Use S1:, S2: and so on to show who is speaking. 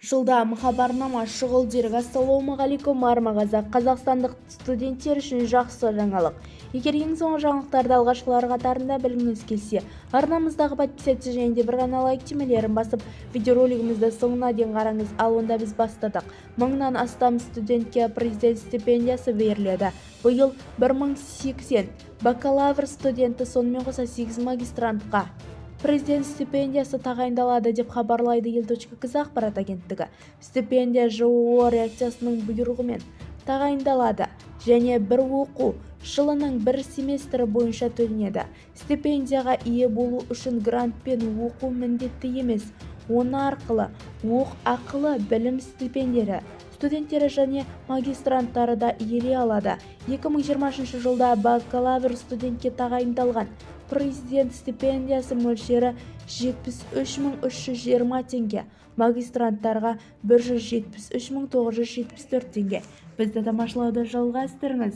S1: Жылда хабарнама шұғыл дерек. Ассалаумағалейкум армағазақ. Қазақстандық студенттер үшін жақсы жаңалық. Егер ең соңғы жаңалықтарды алғашқылар қатарында білгіңіз келсе, арнамыздағы подписаться және де бір ғана лайк түймелерін басып, видеоролигімізді соңына дейін қараңыз. Ал онда біз бастадық. 1000-нан астам студентке президент стипендиясы беріледі. Биыл 1080 бакалавр студенті, сонымен қоса 8 магистрантқа президент стипендиясы тағайындалады деп хабарлайды ел.кз ақпарат агенттігі. Стипендия ЖОО реакциясының бұйрығымен тағайындалады және бір оқу жылының бір семестрі бойынша төленеді. Стипендияға ие болу үшін грантпен оқу міндетті емес. Оны арқылы ақылы білім стипендиялары студенттері және магистранттары да иелене алады. 2020 жылда бакалавр студентке тағайындалған президент стипендиясы мөлшері 73.320 теңге, магистранттарға 173.974 теңге. Бізді тамашалауды жалғастырыңыз.